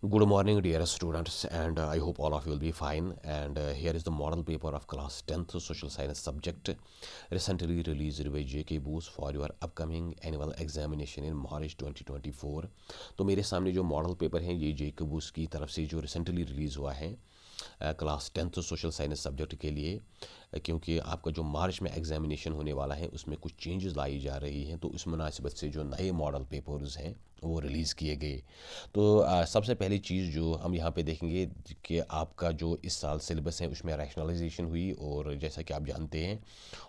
Good morning, dear students, and I hope all of you will be fine. And here is the model paper of class 10th social science subject, recently released by JK Booth for your upcoming annual examination in March 2024. तो मेरे सामने जो model paper हैं ये JK Booth की तरफ से जो रिसेंटली रिलीज़ हुआ है class 10th social science subject के लिए, क्योंकि आपका जो मार्च में एग्जामिनेशन होने वाला है उसमें कुछ चेंजेस लाई जा रही हैं, तो इस मुनासिबत से जो नए मॉडल पेपर्स हैं वो रिलीज़ किए गए। तो सबसे पहली चीज़ जो हम यहाँ पे देखेंगे कि आपका जो इस साल सिलेबस है उसमें रैशनलाइजेशन हुई, और जैसा कि आप जानते हैं,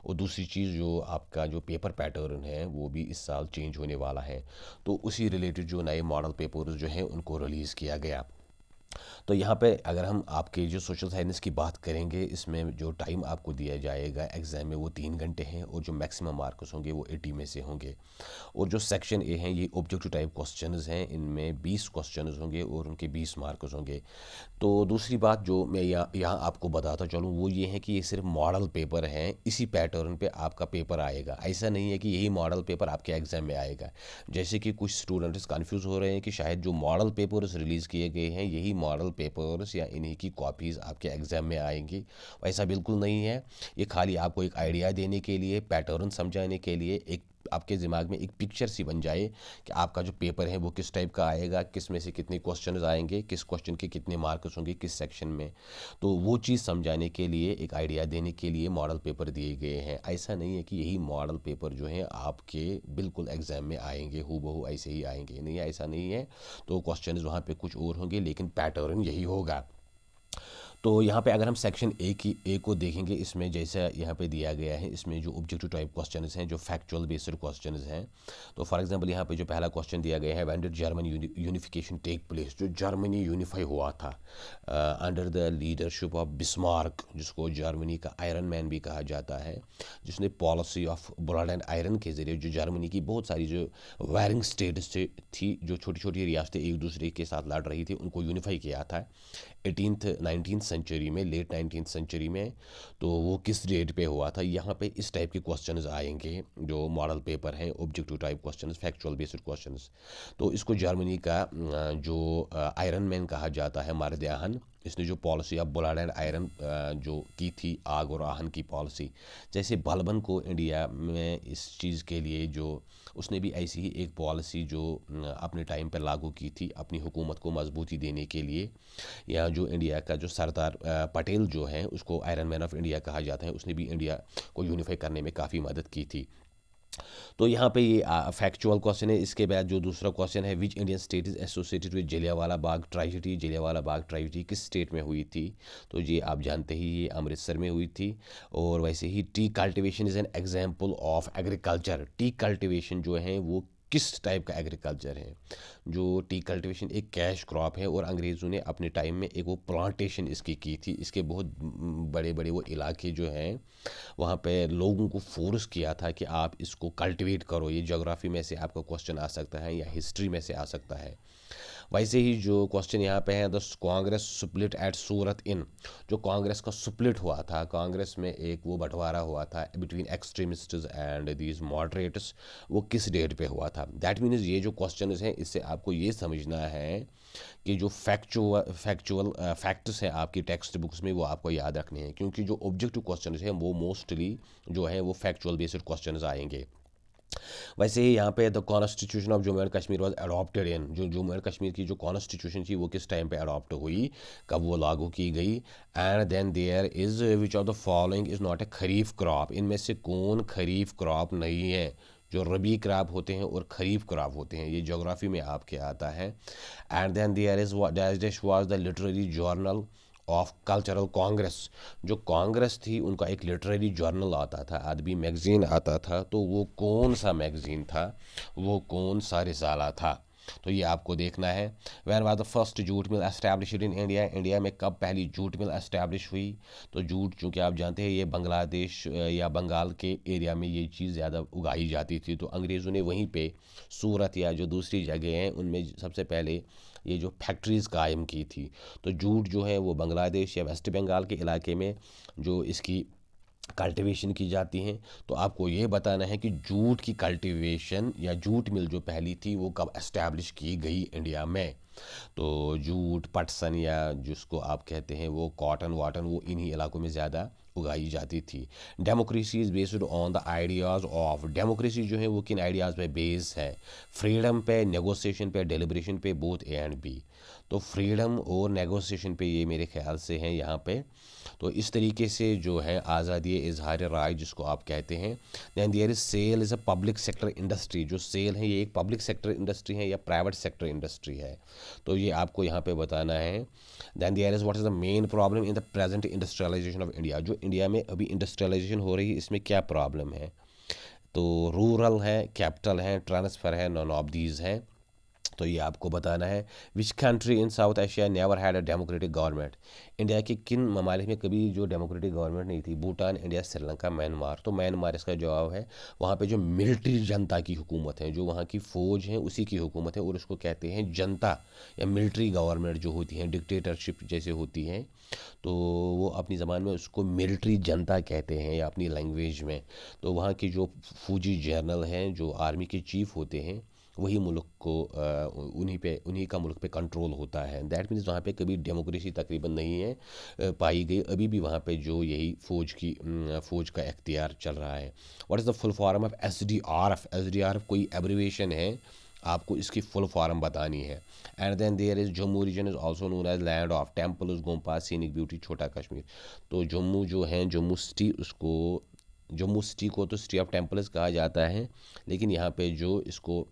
और दूसरी चीज़ जो आपका जो पेपर पैटर्न है वो भी इस साल चेंज होने वाला है। तो उसी रिलेटेड जो नए मॉडल पेपर्स जो हैं उनको रिलीज़ किया गया। तो यहाँ पे अगर हम आपके जो सोशल साइंस की बात करेंगे, इसमें जो टाइम आपको दिया जाएगा एग्ज़ाम में वो 3 घंटे हैं, और जो मैक्सिमम मार्क्स होंगे वो 80 में से होंगे। और जो सेक्शन ए हैं ये ऑब्जेक्टिव टाइप क्वेश्चंस हैं, इनमें 20 क्वेश्चंस होंगे और उनके 20 मार्क्स होंगे। तो दूसरी बात जो मैं यहाँ आपको बताता चलूँ वो ये है कि ये सिर्फ मॉडल पेपर हैं, इसी पैटर्न पे आपका पेपर आएगा। ऐसा नहीं है कि यही मॉडल पेपर आपके एग्ज़ाम में आएगा। जैसे कि कुछ स्टूडेंट्स कंफ्यूज हो रहे हैं कि शायद जो मॉडल पेपर्स रिलीज़ किए गए हैं यही मॉडल पेपर्स या इन्हीं की कॉपीज़ आपके एग्ज़ाम में आएंगी। ऐसा बिल्कुल नहीं है। ये खाली आपको एक आइडिया देने के लिए, पैटर्न समझाने के लिए, एक आपके दिमाग में एक पिक्चर सी बन जाए कि आपका जो पेपर है वो किस टाइप का आएगा, किस में से कितने क्वेश्चन आएंगे, किस क्वेश्चन के कितने मार्क्स होंगे किस सेक्शन में। तो वो चीज़ समझाने के लिए, एक आइडिया देने के लिए मॉडल पेपर दिए गए हैं। ऐसा नहीं है कि यही मॉडल पेपर जो है आपके बिल्कुल एग्ज़ाम में आएंगे, हूबहू ऐसे ही आएंगे, नहीं, ऐसा नहीं है। तो क्वेश्चन वहाँ पे कुछ और होंगे लेकिन पैटर्न यही होगा। तो यहाँ पे अगर हम सेक्शन ए को देखेंगे, इसमें जैसा यहाँ पे दिया गया है, इसमें जो ऑब्जेक्टिव टाइप क्वेश्चंस हैं, जो फैक्चुअल बेस्ड क्वेश्चंस हैं। तो फॉर एग्जांपल यहाँ पे जो पहला क्वेश्चन दिया गया है, when did German unification take place, जो जर्मनी यूनिफाई हुआ था under the leadership of Bismarck, जिसको जर्मनी का आयरन मैन भी कहा जाता है, जिसने policy of blood and iron के ज़रिए जो जर्मनी की बहुत सारी जो वायरिंग स्टेट्स थी, जो छोटी छोटी रियासतें एक दूसरे के साथ लड़ रही थी, उनको यूनिफाई किया था 18th 19th सेंचुरी में, लेट 19th सेंचुरी में। तो वो किस डेट पे हुआ था, यहाँ पे इस टाइप के क्वेश्चंस आएंगे जो मॉडल पेपर हैं, objective type questions, factual based questions. तो इसको जर्मनी का जो आयरन मैन कहा जाता है, मारदयाहन, इसने जो policy of blood and iron जो की थी, आग और आहन की पॉलिसी, जैसे बलबन को इंडिया में इस चीज़ के लिए जो उसने भी ऐसी ही एक पॉलिसी जो अपने टाइम पर लागू की थी अपनी हुकूमत को मजबूती देने के लिए। या जो इंडिया का जो सरदार पटेल जो है, उसको आयरन मैन ऑफ इंडिया कहा जाता है, उसने भी इंडिया को यूनिफाई करने में काफ़ी मदद की थी। तो यहाँ पे ये फैक्चुअल क्वेश्चन है। इसके बाद जो दूसरा क्वेश्चन है, which Indian state is associated with Jallianwala Bagh tragedy, Jallianwala Bagh tragedy किस स्टेट में हुई थी। तो ये आप जानते ही, ये अमृतसर में हुई थी। और वैसे ही tea cultivation is an example of agriculture, tea cultivation जो है वो किस टाइप का एग्रीकल्चर है। जो टी कल्टिवेशन एक कैश क्रॉप है, और अंग्रेज़ों ने अपने टाइम में एक वो प्लांटेशन इसकी की थी, इसके बहुत बड़े बड़े वो इलाके जो हैं वहाँ पे लोगों को फोर्स किया था कि आप इसको कल्टीवेट करो। ये ज्योग्राफी में से आपका क्वेश्चन आ सकता है या हिस्ट्री में से आ सकता है। वैसे ही जो क्वेश्चन यहाँ पे है, द कांग्रेस स्प्लिट एट सूरत इन, जो कांग्रेस का स्प्लिट हुआ था, कांग्रेस में एक वो बंटवारा हुआ था between extremists and these moderates, वो किस डेट पे हुआ था। दैट मीन्स ये जो क्वेश्चन हैं इससे आपको ये समझना है कि जो फैक्चुअल फैक्ट्स हैं आपकी टेक्स्ट बुक्स में वो आपको याद रखने हैं, क्योंकि जो ऑब्जेक्टिव क्वेश्चन हैं वो मोस्टली जो है वो फैक्चुअल बेस्ड क्वेश्चन आएंगे। वैसे ही यहाँ पे the constitution of Jammu and Kashmir was adopted in, जो जम्मू एंड कश्मीर की जो कॉन्स्टिट्यूशन थी वो किस टाइम पे अडॉप्ट हुई, कब वो लागू की गई। And then there is which of the following is not a kharif crop, इनमें से कौन खरीफ क्रॉप नहीं है। जो रबी क्रॉप होते हैं और खरीफ क्रॉप होते हैं, ये ज्योग्राफी में आपके आता है। And then there is dash was the literary journal of cultural Congress, जो कांग्रेस थी उनका एक लिटरेरी जर्नल आता था, अदबी मैगज़ीन आता था, तो वो कौन सा मैगज़ीन था, वो कौन सा रिसाला था। तो ये आपको देखना है। When was the first jute mill established in India, India में कब पहली जूट मिल एस्टैब्लिश हुई। तो जूट चूँकि आप जानते हैं ये बांग्लादेश या बंगाल के एरिया में ये चीज़ ज़्यादा उगाई जाती थी, तो अंग्रेज़ों ने वहीं पे सूरत या जो दूसरी जगह हैं उनमें सबसे पहले ये जो फैक्ट्रीज़ कायम की थी। तो जूट जो है वो बांग्लादेश या वेस्ट बंगाल के इलाके में जो इसकी कल्टीवेशन की जाती हैं। तो आपको ये बताना है कि जूट की कल्टीवेशन या जूट मिल जो पहली थी वो कब एस्टैब्लिश की गई इंडिया में। तो जूट, पटसन या जिसको आप कहते हैं वो कॉटन वाटन, वो इन्हीं इलाकों में ज़्यादा उगाई जाती थी। Democracy is based on the ideas of, democracy जो है वो किन आइडियाज़ पे बेस है? फ्रीडम पे, नेगोशिएशन पे, डेलिब्रेशन पे, बोथ ए एंड बी। तो फ्रीडम और नेगोशिएशन पे ये मेरे ख्याल से हैं यहाँ पे। तो इस तरीके से जो है आज़ादी इजहार राय जिसको आप कहते हैं। Then there is SAIL is a public sector industry, जो सेल है ये एक पब्लिक सेक्टर इंडस्ट्री है या प्राइवेट सेक्टर इंडस्ट्री है, तो ये आपको यहाँ पे बताना है। Then there is what is the main problem in the present industrialisation of India, जो इंडिया में अभी इंडस्ट्रियलाइजेशन हो रही है इसमें क्या प्रॉब्लम है? तो रूरल है, कैपिटल है, ट्रांसफ़र है, नॉन ऑफ दीज है। तो ये आपको बताना है। Which country in south Asia never had a democratic government, India के किन ममालिक में कभी जो डेमोक्रेटिक गवर्नमेंट नहीं थी? Bhutan, India, Sri Lanka, Myanmar. तो म्यांमार इसका जवाब है। वहाँ पे जो मिलिट्री जनता की हुकूमत है, जो वहाँ की फ़ौज है उसी की हुकूमत है, और उसको कहते हैं जनता या मिलिट्री गवर्नमेंट जो होती है, डिक्टेटरशिप जैसे होती है। तो वो अपनी ज़बान में उसको मिलिट्री जनता कहते हैं या अपनी लैंग्वेज में। तो वहाँ के जो फौजी जनरल हैं, जो आर्मी के चीफ़ होते हैं, वही मुल्क को उन्हीं का मुल्क पे कंट्रोल होता है। दैट मीन्स वहाँ पे कभी डेमोक्रेसी तकरीबन नहीं है पाई गई, अभी भी वहाँ पे जो यही फ़ौज का इख्तियार चल रहा है। What is the full form of SDRF? SDRF कोई एब्रीवेशन है, आपको इसकी फुल फॉर्म बतानी है। And then there is Jammu region is also known as land of temples, gompa, scenic beauty, छोटा कश्मीर। तो जम्मू जो है, जम्मू सिटी को तो सिटी ऑफ टेम्पल्स कहा जाता है, लेकिन यहाँ पे जो इसको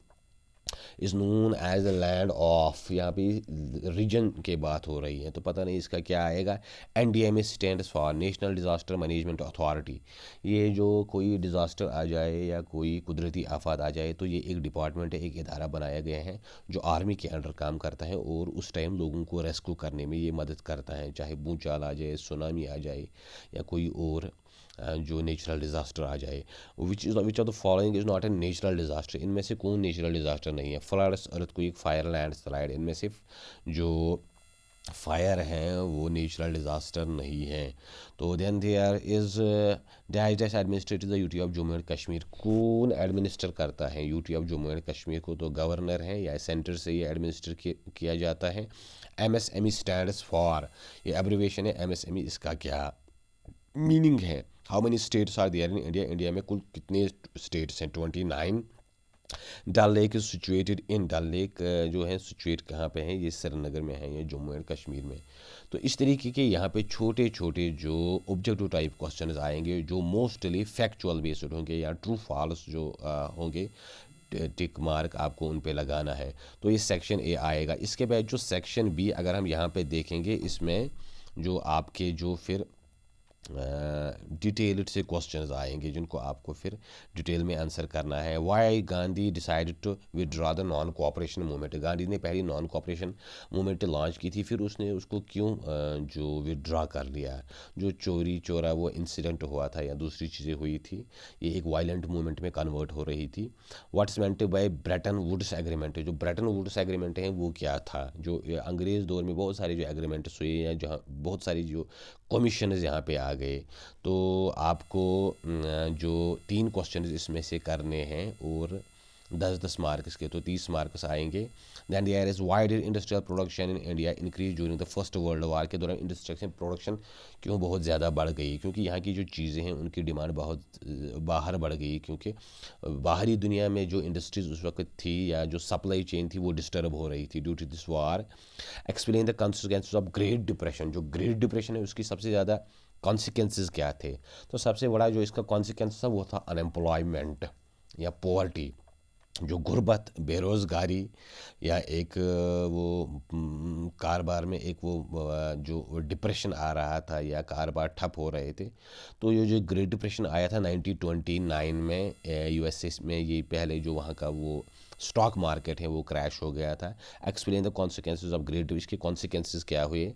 is known as the land of, यहाँ पे रीजन की बात हो रही है, तो पता नहीं इसका क्या आएगा। NDMA stands for national disaster management authority. ये जो कोई डिज़ास्टर आ जाए या कोई कुदरती आफत आ जाए तो ये एक डिपार्टमेंट है, एक इदारा बनाया गया है जो आर्मी के अंडर काम करता है और उस टाइम लोगों को रेस्क्यू करने में ये मदद करता है, चाहे भूचाल आ जाए, सुनामी आ जाए या कोई और जो नेचुरल डिज़ास्टर आ जाए। विच of the following is not a natural disaster, इनमें से कौन नेचुरल डिज़ास्टर नहीं है? Floods, earthquake, fire, land slide, इनमें से जो फायर हैं वो नेचुरल डिज़ास्टर नहीं है। तो then there is dash dash administrative the UT of Jammu and Kashmir, कौन एडमिनिस्टर करता है UT of Jammu and Kashmir को? तो गवर्नर है या सेंटर से ये एडमिनिस्टर किया जाता है। MSME स्टैंड्स फॉर, ये एब्रीवेशन है MSME, इसका क्या मीनिंग है? How many states are there in India, India में कुल कितने स्टेट्स हैं? 29। Dal lake is situated in, Dal lake जो है सिचुएट कहाँ पे है? ये श्रीनगर में है, ये जम्मू एंड कश्मीर में। तो इस तरीके के यहाँ पे छोटे छोटे जो ऑब्जेक्टिव टाइप क्वेश्चन आएंगे जो मोस्टली फैक्चुअल बेस्ड होंगे या ट्रू फॉल्स जो होंगे, टिक मार्क आपको उन पे लगाना है। तो ये सेक्शन A आएगा। इसके बाद जो सेक्शन B अगर हम यहाँ पे देखेंगे, इसमें जो आपके जो फिर डिटेल्ड से क्वेश्चंस आएंगे जिनको आपको फिर डिटेल में आंसर करना है। Why Gandhi decided to withdraw the non cooperation movement, Gandhi ने पहली नॉन कोऑपरेशन मूवमेंट लॉन्च की थी, फिर उसने उसको क्यों जो विदड्रॉ कर लिया? जो चोरी चोरा वो इंसिडेंट हुआ था या दूसरी चीज़ें हुई थी, ये एक वायलेंट मूवमेंट में कन्वर्ट हो रही थी। What's meant by Bretton Woods agreement, जो ब्रेटन वुड्स एग्रीमेंट है वो क्या था? जो अंग्रेज़ दौर में बहुत सारे जो एग्रीमेंट्स हुए या जहाँ बहुत सारी जो कमीशनर्स यहाँ पे आ गए। तो आपको जो 3 क्वेश्चन इसमें से करने हैं और 10-10 मार्क्स के, तो 30 मार्क्स आएंगे। Then there is why did industrial production in India increase during the first world war, के दौरान इंडस्ट्रियल प्रोडक्शन क्यों बहुत ज़्यादा बढ़ गई? क्योंकि यहाँ की जो चीज़ें हैं उनकी डिमांड बहुत बाहर बढ़ गई, क्योंकि बाहरी दुनिया में जो इंडस्ट्रीज़ उस वक्त थी या जो सप्लाई चेन थी वो डिस्टर्ब हो रही थी due to this war. Explain the consequences of great depression, जो ग्रेट डिप्रेशन है उसकी सबसे ज़्यादा कॉन्सिक्वेंसेस क्या थे? तो सबसे बड़ा जो इसका कॉन्सिक्वेंस था वो था अनएम्प्लॉयमेंट या पॉवर्टी, जो गुर्बत, बेरोज़गारी या एक कारोबार में एक जो डिप्रेशन आ रहा था या कारोबार ठप हो रहे थे। तो ये जो ग्रेट डिप्रेशन आया था 1929 में USA में, ये पहले जो वहाँ का वो स्टॉक मार्केट है वो क्रैश हो गया था। Explain the consequences of great depression, के कॉन्सिक्वेंसेज क्या हुए।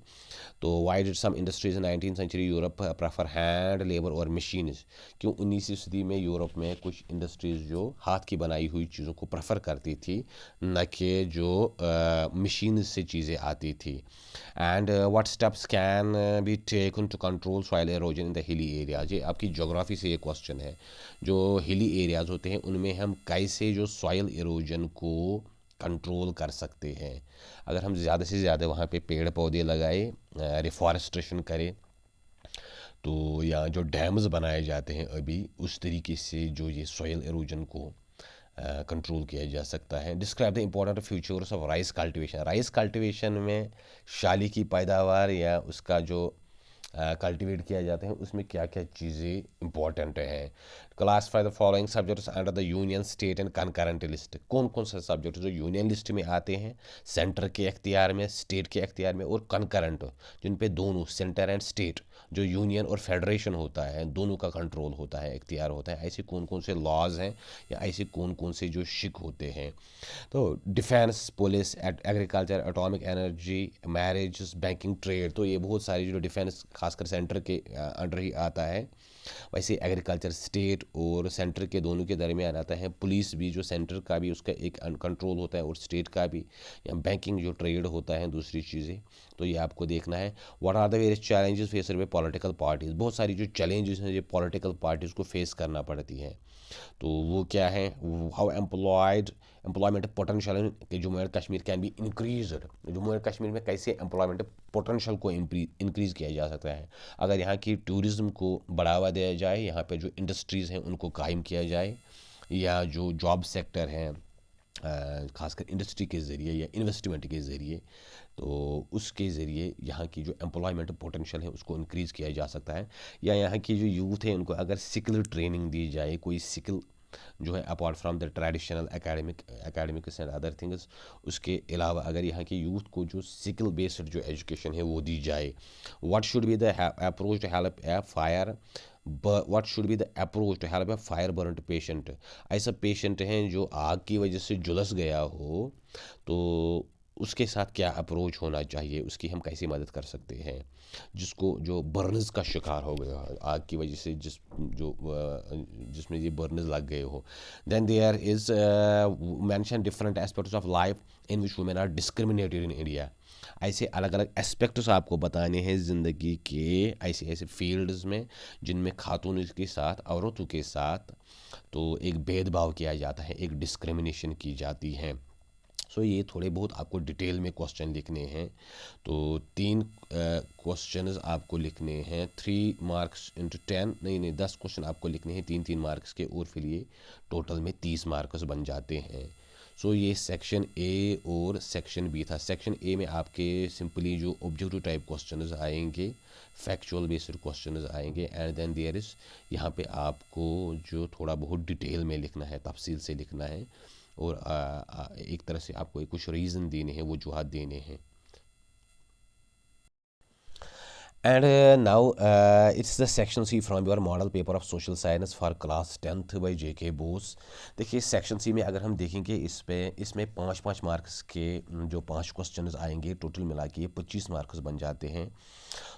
तो why did some industries in 19th century Europe prefer hand labour और मशीन्स, क्यों 19वीं सदी में यूरोप में कुछ इंडस्ट्रीज जो हाथ की बनाई हुई चीज़ों को प्रेफर करती थी, न कि जो मशीन से चीज़ें आती थी। And what steps can be taken to control soil erosion in the hilly areas, ये आपकी जोग्राफी से ये क्वेश्चन है। जो हिली एरियाज होते हैं उनमें हम कैसे जो सॉइल एरोजन को कंट्रोल कर सकते हैं। अगर हम ज़्यादा से ज़्यादा वहाँ पे पेड़ पौधे लगाए, रिफॉरेस्ट्रेशन करें, तो या जो डैम्स बनाए जाते हैं अभी, उस तरीके से जो ये सॉइल एरोजन को कंट्रोल किया जा सकता है। Describe the important futures of rice cultivation, rice cultivation में शाली की पैदावार या उसका जो कल्टीवेट किया जाता है उसमें क्या क्या चीज़ें इंपॉर्टेंट हैं। Classify the following subjects under the union state and concurrent list, कौन कौन से सब्जेक्ट जो यूनियन लिस्ट में आते हैं, सेंटर के अख्तियार में, स्टेट के अख्तियार में, और कनकरेंट जिन पे दोनों सेंटर एंड स्टेट जो यूनियन और फेडरेशन होता है दोनों का कंट्रोल होता है, इख्तियार होता है। ऐसे कौन कौन से लॉज हैं या ऐसे कौन कौन से जो शिक होते हैं। तो defence, police, agriculture, atomic energy, marriage, banking, trade, तो ये बहुत सारी जो डिफेंस खासकर सेंटर के अंडर ही आता है। वैसे एग्रीकल्चर स्टेट और सेंटर के दोनों के दरमियान आता है। पुलिस भी जो सेंटर का भी उसका एक कंट्रोल होता है और स्टेट का भी। या बैंकिंग जो ट्रेड होता है, दूसरी चीज़ें, तो ये आपको देखना है। What are the various challenges faced by political parties, बहुत सारी जो चैलेंजेस हैं जो पॉलिटिकल पार्टीज़ को फेस करना पड़ती हैं, तो वो क्या है। हाउ एम्प्लॉयमेंट पोटेंशियल कि Jammu and Kashmir can be increase, Jammu and Kashmir में कैसे एम्प्लॉयमेंट पोटेंशियल को इंक्रीज़ किया जा सकता है। अगर यहाँ की टूरिज़्म को बढ़ावा दिया जाए, यहाँ पे जो इंडस्ट्रीज़ हैं उनको कायम किया जाए, या जो जॉब सेक्टर हैं खासकर इंडस्ट्री के ज़रिए या इन्वेस्टमेंट के ज़रिए, तो उसके ज़रिए यहाँ की जो एम्प्लॉयमेंट पोटेंशियल है उसको इंक्रीज़ किया जा सकता है। या यहाँ की जो यूथ है उनको अगर स्किल ट्रेनिंग दी जाए, कोई स्किल जो है apart from the traditional academics and other things, उसके अलावा अगर यहाँ के यूथ को जो स्किल बेस्ड जो एजुकेशन है वो दी जाए। What should be the approach to help a fire, what should be the approach to help a fire burned patient, ऐसा पेशेंट हैं जो आग की वजह से झुलस गया हो, तो उसके साथ क्या अप्रोच होना चाहिए, उसकी हम कैसे मदद कर सकते हैं। जिसको जो बर्नस का शिकार हो गया आग की वजह से, जिसमें ये बर्नस लग गए हो। Then there is mention different aspects of life in which women are discriminated in India, ऐसे अलग अलग एस्पेक्ट्स आपको बताने हैं ज़िंदगी के, ऐसे ऐसे फील्ड्स में जिनमें खातून के साथ, औरतों के साथ तो एक भेदभाव किया जाता है, एक डिस्क्रिमिनेशन की जाती है। सो ये थोड़े बहुत आपको डिटेल में क्वेश्चन लिखने हैं। तो 3 क्वेश्चंस आपको लिखने हैं, 3 मार्क्स इंटू 10, नहीं 10 क्वेश्चन आपको लिखने हैं 3-3 मार्क्स के, और फिर ये टोटल में 30 मार्क्स बन जाते हैं। सो ये सेक्शन ए और सेक्शन बी था। सेक्शन ए में आपके सिंपली जो ऑब्जेक्टिव टाइप क्वेश्चंस आएंगे, फैक्चुअल बेस्ड क्वेश्चंस आएंगे, एंड देन देयर इज़ यहाँ पे आपको जो थोड़ा बहुत डिटेल में लिखना है, तफसील से लिखना है, और एक तरह से आपको कुछ रीज़न देने हैं, वजूहत देने हैं। And now it's the section C from your model paper of social science for class 10th by J.K. Bose। देखिए सेक्शन सी में अगर हम देखेंगे इसमें 5-5 मार्क्स के जो 5 क्वेश्चंस आएंगे, टोटल मिला के 25 मार्क्स बन जाते हैं।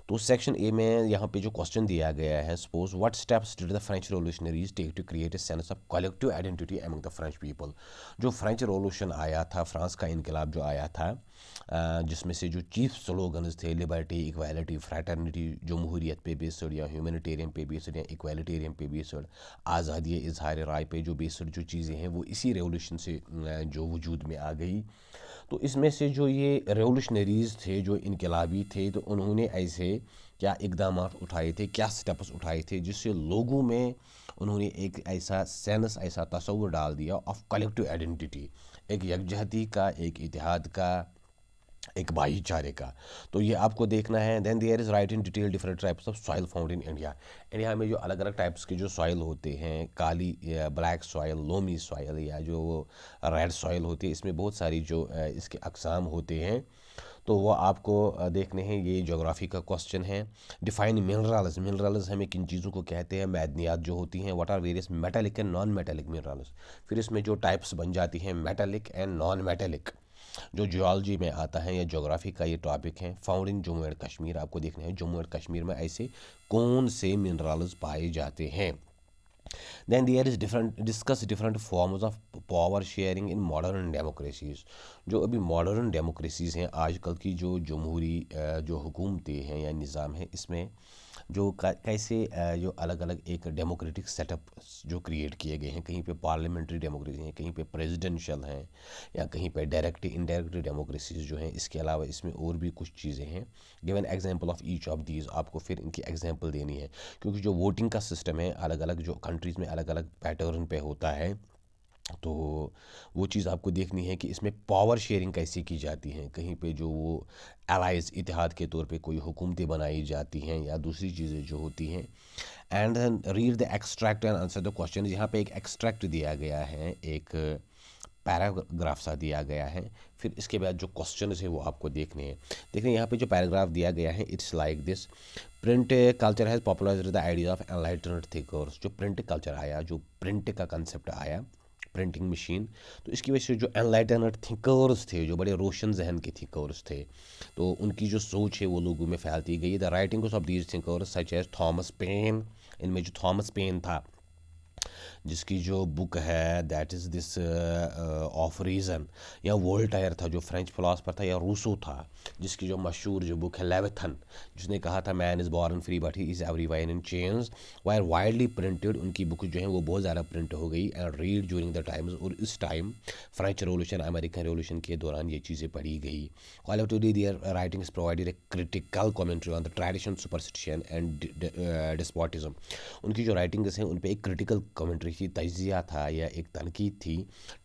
तो सेक्शन ए में यहाँ पे जो क्वेश्चन दिया गया है, suppose what steps did the French revolutionaries take to create a sense of collective identity among the French people. जो फ्रेंच रेवोल्यूशन आया था, फ्रांस का इनकलाब जो आया था, जिसमें से जो चीफ स्लोगन्स थे लिबर्टी, इक्वालिटी, फ्रैटर्निटी, जमहूरियत पे बेस्ड या ह्यूमैनिटेरियन पे बेस्ड या इक्वालिटेरियन पे बेस्ड, आज़ादी, इजहार राय पे जो बेस्ड जो चीज़ें हैं वो इसी रेवोल्यूशन से जो वजूद में आ गई। तो इसमें से जो ये रेवोल्यूशनरीज़ थे, जो इनकलाबी थे, तो उन्होंने ऐसे क्या इकदाम उठाए थे, क्या स्टेप्स उठाए थे, जिससे लोगों में उन्होंने एक ऐसा सेंस, ऐसा तस्वुर डाल दिया ऑफ कलेक्टिव आइडेंटिटी, एक यकजहती का, एक इतिहाद का, एक भाईचारे का। तो ये आपको देखना है। Then there is write in detail different types of soil found in India. India में जो अलग अलग टाइप्स के जो सॉइल होते हैं, काली या ब्लैक सॉइल, लोमी सॉइल, या जो रेड सॉइल होती है, इसमें बहुत सारी जो इसके अकसाम होते हैं। तो वो आपको देखने हैं। ये ज्योग्राफी का क्वेश्चन है। डिफाइन मिनरल्स, मिनरल्स हमें किन चीज़ों को कहते हैं, मैदनियात जो होती हैं। What are various metallic and non metallic minerals. फिर इसमें जो टाइप्स बन जाती हैं मेटालिक एंड नॉन मेटालिक, जो जियोलॉजी में आता है या ज्योग्राफी का ये टॉपिक है। Found in Jammu and Kashmir, आपको देखना है जम्मू एंड कश्मीर में ऐसे कौन से मिनरल्स पाए जाते हैं। Then there is different discuss different forms of power sharing in modern democracies। जो अभी मॉडर्न डेमोक्रेसीज़ हैं आजकल की, जो जमहूरी जो हुकूमतें हैं या निज़ाम है, इसमें जो कैसे जो अलग अलग एक डेमोक्रेटिक सेटअप जो क्रिएट किए गए हैं। कहीं पे पार्लियामेंट्री डेमोक्रेसी है, कहीं पे प्रेसिडेंशियल हैं, या कहीं पे डायरेक्ट इनडायरेक्ट डेमोक्रेसीज जो हैं। इसके अलावा इसमें और भी कुछ चीज़ें हैं। Given example of each of these, आपको फिर इनकी एग्जांपल देनी है, क्योंकि जो वोटिंग का सिस्टम है अलग अलग जो कंट्रीज़ में अलग अलग पैटर्न पे होता है। तो वो चीज़ आपको देखनी है कि इसमें पावर शेयरिंग कैसे की जाती है। कहीं पे जो वो एलाइज इतिहाद के तौर पे कोई हुकूमतें बनाई जाती हैं या दूसरी चीज़ें जो होती हैं। And read the extract and answer the question. यहाँ पे एक एक्सट्रैक्ट दिया गया है, एक पैराग्राफ सा दिया गया है। फिर इसके बाद जो क्वेश्चन है वो आपको देखने हैं। देखिए यहाँ पे जो पैराग्राफ दिया गया है, it's like this. Print culture has popularised the idea of enlightened thinkers. जो प्रिंट कल्चर आया, जो प्रिंट का कंसेप्ट आया, प्रिंटिंग मशीन, तो इसकी वजह से जो एनलाइटेंड थिंकर्स थे, जो बड़े रोशन जहन के थिंकर्स थे, तो उनकी जो सोच है वो लोगों में फैलती गई। The writings of these thinkers such as Thomas Paine, इनमें जो थॉमस पेन था, जिसकी जो बुक है that is this of reason, या वोल्टायर था जो फ्रेंच फिलासफर था, या रूसो था जिसकी जो मशहूर जो बुक है लेविथन, जिसने कहा था man is born free but he is everywhere in chains, were widely printed. उनकी बुक जो है वो बहुत ज़्यादा प्रिंट हो गई and read during the times. और इस time French revolution, American revolution के दौरान ये चीज़ें पढ़ी गई। Quality their writings provided a critical commentary on the tradition, superstition and despotism. उनकी जो राइटिंग्स हैं उन पर एक क्रिटिकल कमेंट्री थी, तजिया था या एक तनकीद थी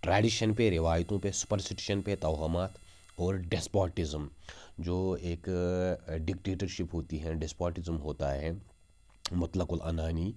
ट्रेडिशन पे, रिवायतों पे, सुपरस्टिशन पे, तौहमात और डेस्पोटिज्म। जो एक डिक्टेटरशिप होती है, डिस्पोटिज्म होता है, मुतलकुल अनानी,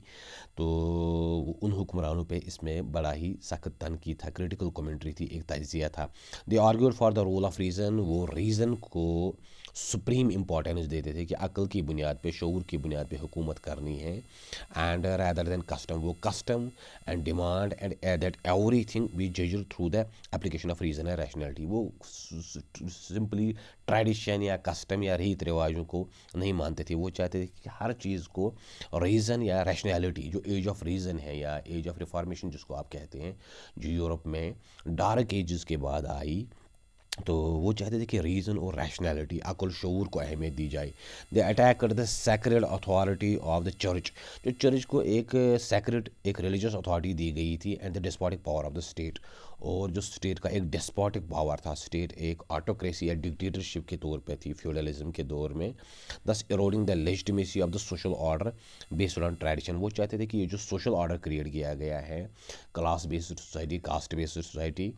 तो उन हुक्मरानों पे इसमें बड़ा ही सख्त तनकीद था, क्रिटिकल कमेंट्री थी, एक तजिया था। They argued for the role of reason. वो रीज़न को सुप्रीम इम्पोर्टेंस देते थे कि अक्ल की बुनियाद पे, शऊर की बुनियाद पे हुकूमत करनी है। एंड रैदर दैन कस्टम, वो custom and demand and that everything we जज through the application of reason and rationality. वो सिंपली ट्रेडिशन या कस्टम या रीत रिवाजों को नहीं मानते थे। वो चाहते थे कि हर चीज़ को रीज़न या रैशनैलिटी, जो एज ऑफ रीज़न है या एज ऑफ रिफॉर्मेशन जिसको आप कहते हैं, जो यूरोप में डार्क एजेस के बाद आई, तो वो चाहते थे कि रीज़न और रैशनैलिटी, अक्ल शऊर को अहमियत दी जाए। They attack the sacred authority of the church. जो चर्च को एक सैक्रेड, एक रिलीजियस अथॉरिटी दी गई थी, and the despotic power of the state. और जो स्टेट का एक डिस्पोटिक पावर था, स्टेट एक ऑटोक्रेसी या डिक्टेटरशिप के तौर पे थी फ्यूडलिज्म के दौर में। दस eroding the legitimacy of the social order based on tradition. वो चाहते थे कि ये जो सोशल ऑर्डर क्रिएट किया गया है, class based society, caste based society,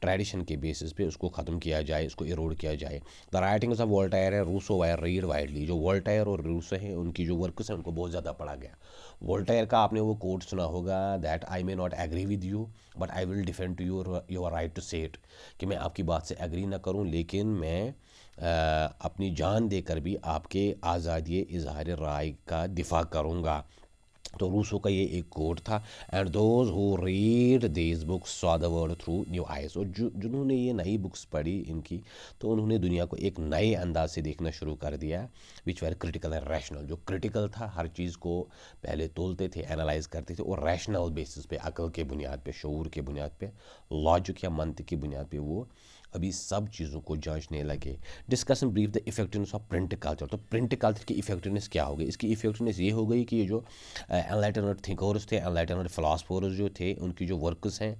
tradition के बेसिस पे उसको ख़त्म किया जाए, उसको इरोड किया जाए। द राइटिंग्स ऑफ वोल्टायर है, रूसो वायर रीड वाइडली। जो वोल्टायर और रूसो हैं उनकी जो वर्क्स हैं उनको बहुत ज़्यादा पढ़ा गया। वोल्टायर का आपने वो कोट सुना होगा, that I may not agree with you but I will defend to your right to say it. कि मैं आपकी बात से एग्री ना करूं, लेकिन मैं अपनी जान देकर भी आपके आज़ादी इजहार राय का दिफा करूंगा। तो रूसो का ये एक कोट था। And those who read these books saw the world through new eyes. और जिन्होंने ये नई बुक्स पढ़ी इनकी, तो उन्होंने दुनिया को एक नए अंदाज से देखना शुरू कर दिया, विच वेर क्रिटिकल एंड रैशनल। जो क्रिटिकल था, हर चीज़ को पहले तोलते थे, एनालाइज करते थे, और रैशनल बेसिस पे, अकल के बुनियाद पे, शऊर के बुनियाद पे, लॉजिक या मंतक की बुनियाद पे वो अभी सब चीज़ों को जांचने लगे। Discuss in brief the effectiveness of print culture. तो प्रिंट कल्चर की इफेक्टिवनेस क्या हो गई? इसकी इफेक्टिवनेस ये हो गई कि ये जो एनलाइटेंड थिंकर्स थे, एनलाइटेंड फिलासफर्स जो थे, उनकी जो वर्क्स हैं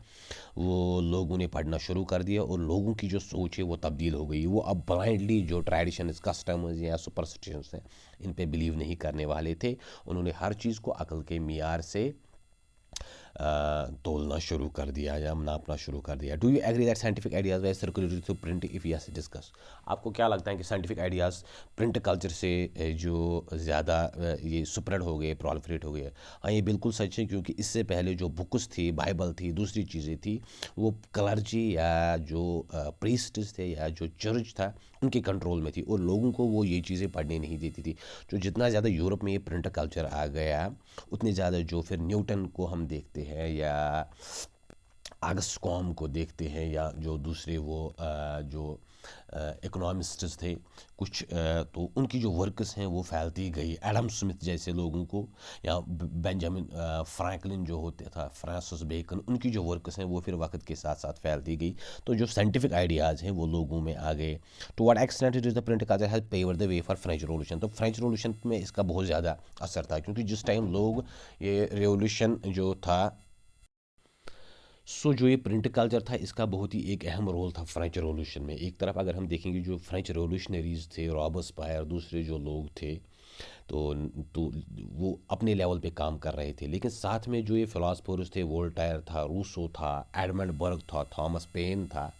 वो लोगों ने पढ़ना शुरू कर दिया, और लोगों की जो सोच है वो तब्दील हो गई। वो अब ब्लाइंडली जो ट्रेडिशन, कस्टम्स या सुपरस्टिशंस हैं, इन पे बिलीव नहीं करने वाले थे। उन्होंने हर चीज़ को अकल के मियार से तोलना शुरू कर दिया या नापना शुरू कर दिया। Do you agree that scientific ideas were circulated through print? If yes, discuss. आपको क्या लगता है कि साइंटिफिक आइडियाज़ प्रिंट कल्चर से जो ज़्यादा ये स्प्रेड हो गए, प्रोलिफरेट हो गए? हाँ, ये बिल्कुल सच है, क्योंकि इससे पहले जो बुक्स थी, बाइबल थी, दूसरी चीज़ें थी, वो क्लर्जी या जो प्रीस्ट्स थे या जो चर्च था, उनके कंट्रोल में थी और लोगों को वो ये चीज़ें पढ़ने नहीं देती थी। जो जितना ज़्यादा यूरोप में ये प्रिंट कल्चर आ गया, उतने ज़्यादा जो फिर न्यूटन को हम देखते हैं या अगस्त कॉम को देखते हैं या जो दूसरे वो जो इकोनॉमिस्ट्स थे कुछ, तो उनकी जो वर्क्स हैं वो फैलती गई। एडम स्मिथ जैसे लोगों को या बेंजामिन फ्रैंकलिन जो होते था, फ्रांसिस बेकन, उनकी जो वर्क्स हैं वो फिर वक्त के साथ साथ फैलती गई। तो जो साइंटिफिक आइडियाज़ हैं वो लोगों में आ गए। To what extent it is the print culture has paved the way for French revolution. तो फ्रेंच रेवोल्यूशन में इसका बहुत ज़्यादा असर था, क्योंकि जिस टाइम लोग ये रेवोल्यूशन जो था, जो ये प्रिंट कल्चर था इसका बहुत ही एक अहम रोल था फ्रेंच रेवोल्यूशन में। एक तरफ अगर हम देखेंगे जो फ्रेंच रेवोल्यूशनरीज थे, रॉबर्सपायर, दूसरे जो लोग थे, तो तो वो अपने लेवल पे काम कर रहे थे, लेकिन साथ में जो ये फिलासफर्स थे, वोल्टायर था, रूसो था, एडमंड बर्ग था, थॉमस पेन था,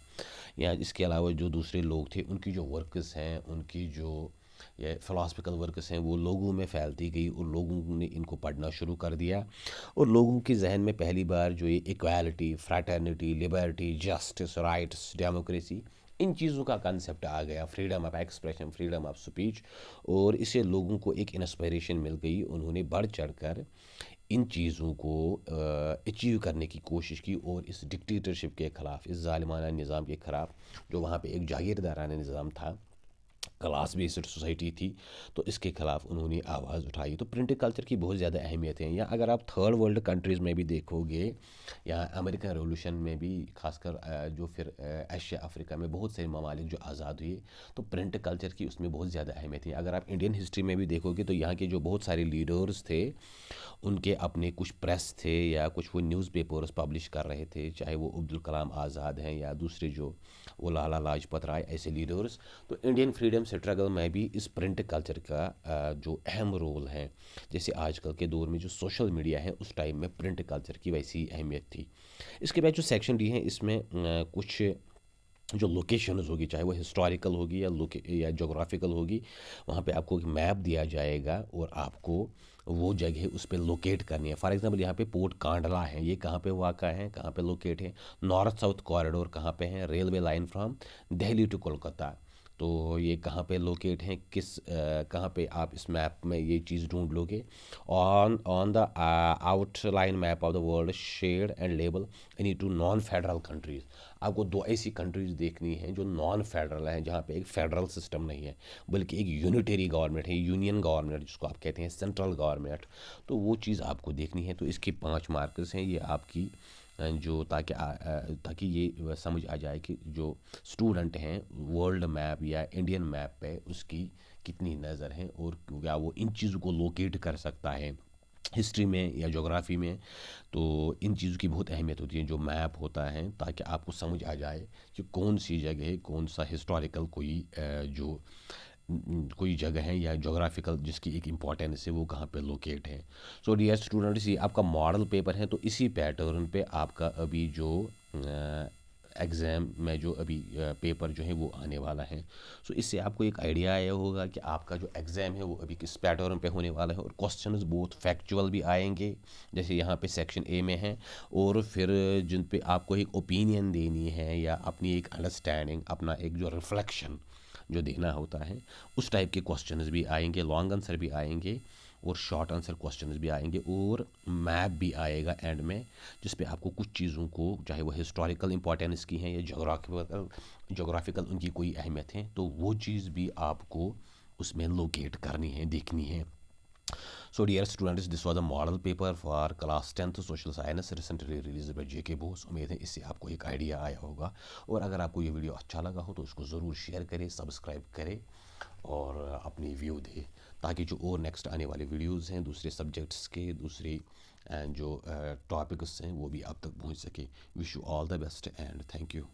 या इसके अलावा जो दूसरे लोग थे, उनकी जो वर्क्स हैं, उनकी जो ये फ़िलासफ़िकल वर्क्स हैं वो लोगों में फैलती गई और लोगों ने इनको पढ़ना शुरू कर दिया। और लोगों के जहन में पहली बार जो ये equality, fraternity, liberty, justice, rights, democracy, इन चीज़ों का कंसेप्ट आ गया, freedom of expression, freedom of speech. और इससे लोगों को एक इंस्पिरेशन मिल गई। उन्होंने बढ़ चढ़ कर इन चीज़ों को अचीव करने की कोशिश की और इस डिक्टेटरशिप के ख़िलाफ़, इस ज़ालिमाना निज़ाम के ख़िलाफ़, जो वहाँ पे एक जागीरदाराना निज़ाम था, क्लास बेस्ड सोसाइटी थी, तो इसके खिलाफ उन्होंने आवाज़ उठाई। तो प्रिंट कल्चर की बहुत ज़्यादा अहमियत है। या अगर आप थर्ड वर्ल्ड कंट्रीज़ में भी देखोगे, या अमेरिकन रेवोल्यूशन में भी, खासकर जो फिर एशिया अफ्रीका में बहुत से ममालिक जो आज़ाद हुए, तो प्रिंट कल्चर की उसमें बहुत ज़्यादा अहमियत है। अगर आप इंडियन हिस्ट्री में भी देखोगे तो यहाँ के जो बहुत सारे लीडर्स थे, उनके अपने कुछ प्रेस थे या कुछ वो न्यूज़पेपर्स पब्लिश कर रहे थे, चाहे वो अब्दुल कलाम आज़ाद हैं या दूसरे जो वो लाला लाजपत राय, ऐसे लीडर्स। तो इंडियन फ्रीडम स्ट्रगल में भी इस प्रिंट कल्चर का जो अहम रोल है, जैसे आजकल के दौर में जो सोशल मीडिया है, उस टाइम में प्रिंट कल्चर की वैसी अहमियत थी। इसके बाद जो सेक्शन डी है, इसमें कुछ जो लोकेशंस होगी, चाहे वो हिस्टोरिकल होगी या जोग्राफिकल होगी, वहाँ पे आपको एक मैप दिया जाएगा और आपको वो जगह उस पर लोकेट करनी है। फॉर एग्जांपल यहाँ पे पोर्ट कांडला है, ये कहाँ पे वाक़ा है, कहाँ पे लोकेट है। नॉर्थ साउथ कॉरिडोर कहाँ पे है, railway line from Delhi to Kolkata, तो ये कहाँ पे लोकेट हैं, कहाँ पे आप इस मैप में ये चीज़ ढूंढ लोगे। On on the outline map of the world shared and label any two non federal countries. आपको दो ऐसी कंट्रीज़ देखनी है जो नॉन फेडरल हैं, जहाँ पे एक फेडरल सिस्टम नहीं है, बल्कि एक यूनिटरी गवर्नमेंट है, यूनियन गवर्नमेंट जिसको आप कहते हैं, सेंट्रल गवर्नमेंट। तो वो चीज़ आपको देखनी है। तो इसके 5 मार्कर्स हैं, ये आपकी जो ताकि ये समझ आ जाए कि जो स्टूडेंट हैं, वर्ल्ड मैप या इंडियन मैप पे उसकी कितनी नज़र है और क्या वो इन चीज़ों को लोकेट कर सकता है हिस्ट्री में या ज्योग्राफी में। तो इन चीज़ों की बहुत अहमियत होती है जो मैप होता है, ताकि आपको समझ आ जाए कि कौन सी जगह, कौन सा हिस्टोरिकल जो कोई जगह है या जोग्राफिकल जिसकी एक इम्पॉर्टेंस है, वो कहाँ पे लोकेट है। सो डियर स्टूडेंट्स, ये आपका मॉडल पेपर है, तो इसी पैटर्न पे आपका अभी जो एग्ज़ाम में जो अभी पेपर जो है वो आने वाला है। सो इससे आपको एक आइडिया आया होगा कि आपका जो एग्ज़ाम है वो अभी किस पैटर्न पे होने वाला है। और क्वेश्चंस बहुत फैक्चुअल भी आएंगे, जैसे यहाँ पे सेक्शन ए में है, और फिर जिन पे आपको एक ओपिनियन देनी है या अपनी एक अंडरस्टैंडिंग, अपना एक जो रिफ्लेक्शन जो देना होता है, उस टाइप के क्वेश्चंस भी आएंगे, लॉन्ग आंसर भी आएंगे और शॉर्ट आंसर क्वेश्चंस भी आएंगे, और मैप भी आएगा एंड में, जिस पे आपको कुछ चीज़ों को, चाहे वो हिस्टोरिकल इंपॉर्टेंस की हैं या जोग्राफिकल उनकी कोई अहमियत है, तो वो चीज़ भी आपको उसमें लोकेट करनी है, देखनी है। So dear students, this was a model paper for class 10th social science recently released by JK Bose। उम्मीद है इससे आपको एक आइडिया आया होगा, और अगर आपको ये वीडियो अच्छा लगा हो तो उसको ज़रूर शेयर करें, सब्सक्राइब करें और अपनी व्यू दें, ताकि जो और नेक्स्ट आने वाले वीडियोज़ हैं दूसरे सब्जेक्ट्स के, दूसरे जो टॉपिक्स हैं, वो भी आप तक पहुँच सके। Wish you all the best and thank you.